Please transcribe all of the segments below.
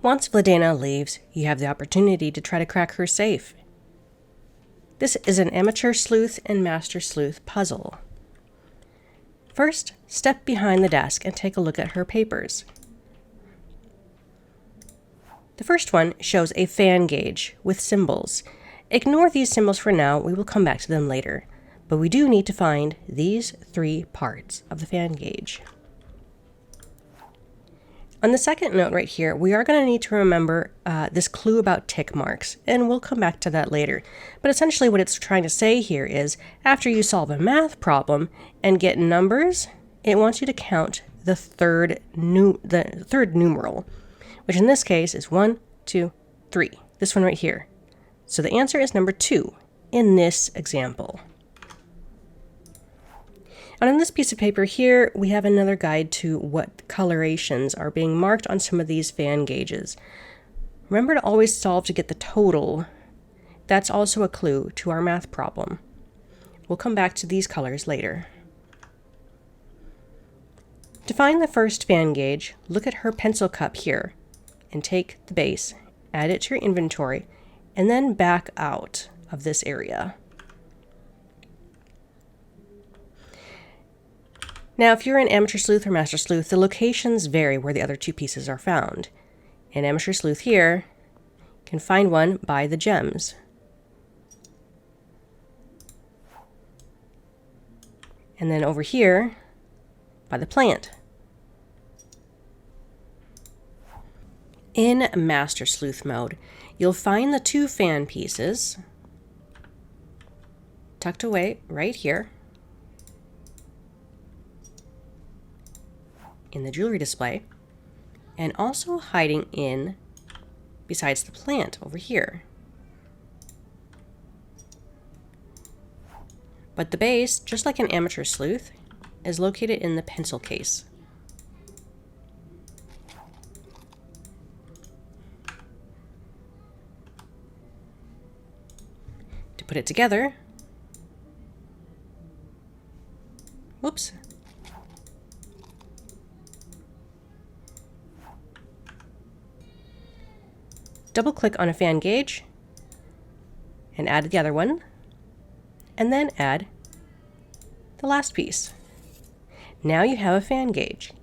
Once Vladena leaves, you have the opportunity to try to crack her safe. This is an Amateur Sleuth and Master Sleuth puzzle. First, step behind the desk and take a look at her papers. The first one shows a fan gauge with symbols. Ignore these symbols for now, we will come back to them later. But we do need to find these 3 parts of the fan gauge. On the second note right here, we are going to need to remember this clue about tick marks, and we'll come back to that later. But essentially what it's trying to say here is, after you solve a math problem and get numbers, it wants you to count the third numeral, which in this case is 1, 2, 3. This one right here. So the answer is number 2 in this example. And on this piece of paper here, we have another guide to what colorations are being marked on some of these fan gauges. Remember to always solve to get the total. That's also a clue to our math problem. We'll come back to these colors later. To find the first fan gauge, look at her pencil cup here and take the base, add it to your inventory, and then back out of this area. Now, if you're an Amateur Sleuth or Master Sleuth, the locations vary where the other 2 pieces are found. An Amateur Sleuth here can find one by the gems. And then over here, by the plant. In Master Sleuth mode, you'll find the 2 fan pieces tucked away right here in the jewelry display, and also hiding in besides the plant over here. But the base, just like an Amateur Sleuth, is located in the pencil case. To put it together, whoops, double-click on a fan gauge and add the other one, and then add the last piece. Now you have a fan gauge.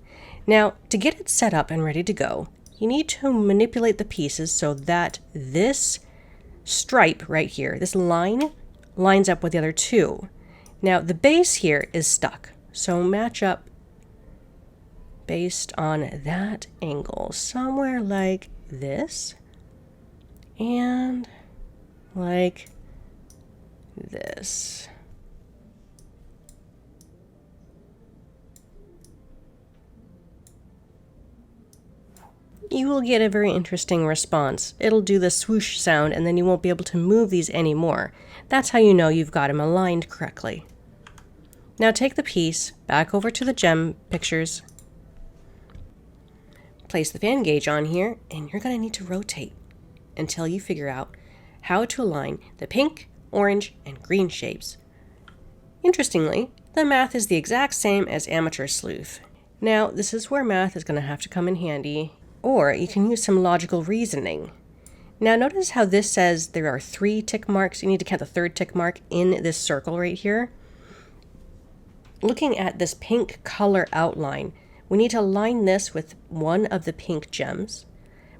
Now, to get it set up and ready to go, you need to manipulate the pieces so that this stripe right here, this line, lines up with the other 2. Now, the base here is stuck, so match up based on that angle, somewhere like this. And like this. You will get a very interesting response. It'll do the swoosh sound and then you won't be able to move these anymore. That's how you know you've got them aligned correctly. Now take the piece back over to the gem pictures. Place the fan gauge on here and you're going to need to rotate until you figure out how to align the pink, orange, and green shapes. Interestingly, the math is the exact same as Amateur Sleuth. Now, this is where math is going to have to come in handy, or you can use some logical reasoning. Now, notice how this says there are 3 tick marks. You need to count the 3rd tick mark in this circle right here. Looking at this pink color outline, we need to align this with one of the pink gems.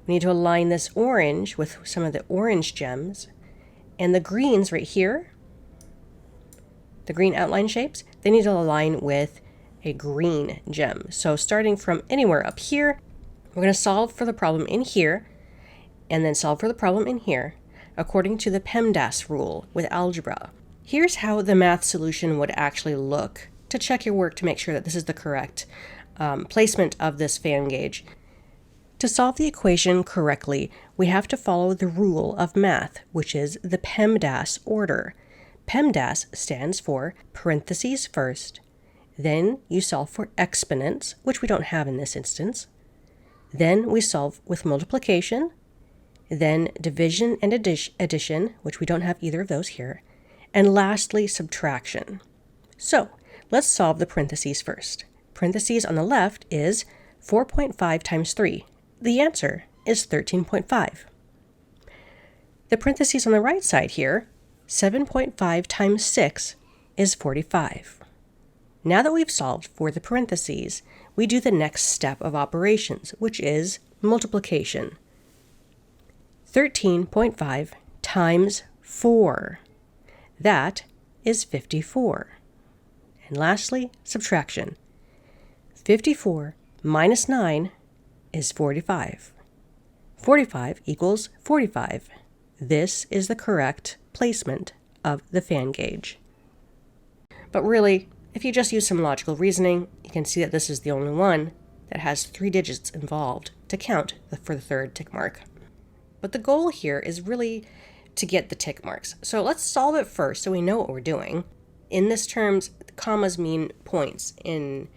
We need to align this orange with some of the orange gems, and the greens right here, the green outline shapes, they need to align with a green gem. So starting from anywhere up here, we're going to solve for the problem in here, and then solve for the problem in here, according to the PEMDAS rule with algebra. Here's how the math solution would actually look to check your work to make sure that this is the correct placement of this fan gauge. To solve the equation correctly, we have to follow the rule of math, which is the PEMDAS order. PEMDAS stands for parentheses first, then you solve for exponents, which we don't have in this instance. Then we solve with multiplication, then division and addition, which we don't have either of those here, and lastly subtraction. So let's solve the parentheses first. Parentheses on the left is 4.5 times 3. The answer is 13.5. The parentheses on the right side here, 7.5 times 6 is 45. Now that we've solved for the parentheses, we do the next step of operations, which is multiplication. 13.5 times 4. That is 54. And lastly, subtraction. 54 minus 9 is 45. 45 equals 45. This is the correct placement of the fan gauge. But really, if you just use some logical reasoning, you can see that this is the only one that has 3 digits involved to count for the third tick mark. But the goal here is really to get the tick marks. So let's solve it first so we know what we're doing. In this terms, commas mean points in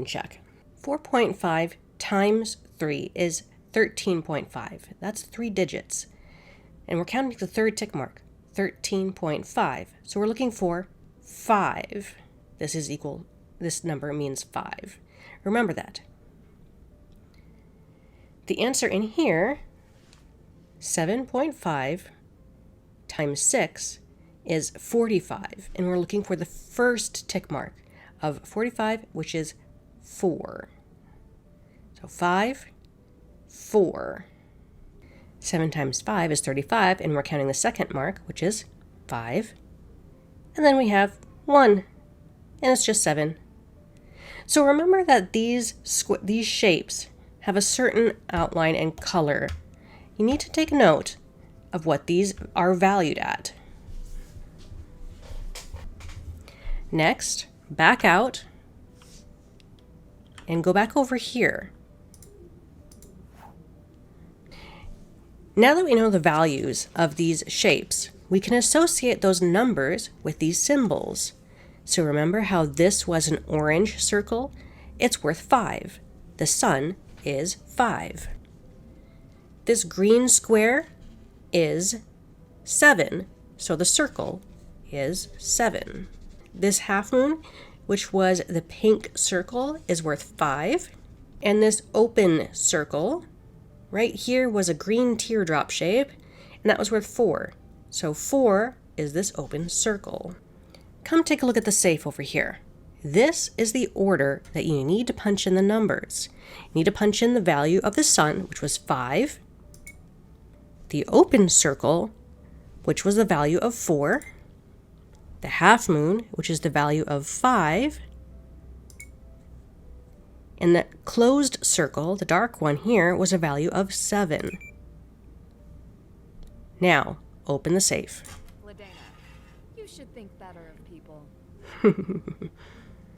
Czech. 4.5 times 3 is 13.5. That's 3 digits. And we're counting the third tick mark, 13.5. So we're looking for 5. This number means 5. Remember that. The answer in here, 7.5 times 6 is 45. And we're looking for the first tick mark of 45, which is 4. So 5, 4. 7 times 5 is 35, and we're counting the second mark, which is 5. And then we have 1, and it's just 7. So remember that these shapes have a certain outline and color. You need to take note of what these are valued at. Next, back out and go back over here. Now that we know the values of these shapes, we can associate those numbers with these symbols. So remember how this was an orange circle? It's worth 5. The sun is 5. This green square is 7, so the circle is 7. This half moon, which was the pink circle, is worth 5. And this open circle right here was a green teardrop shape, and that was worth 4. So 4 is this open circle. Come take a look at the safe over here. This is the order that you need to punch in the numbers. You need to punch in the value of the sun, which was 5, the open circle, which was the value of 4, the half moon, which is the value of 5, and the closed circle, the dark one here, was a value of 7. Now, open the safe. Vladena, you should think better of people.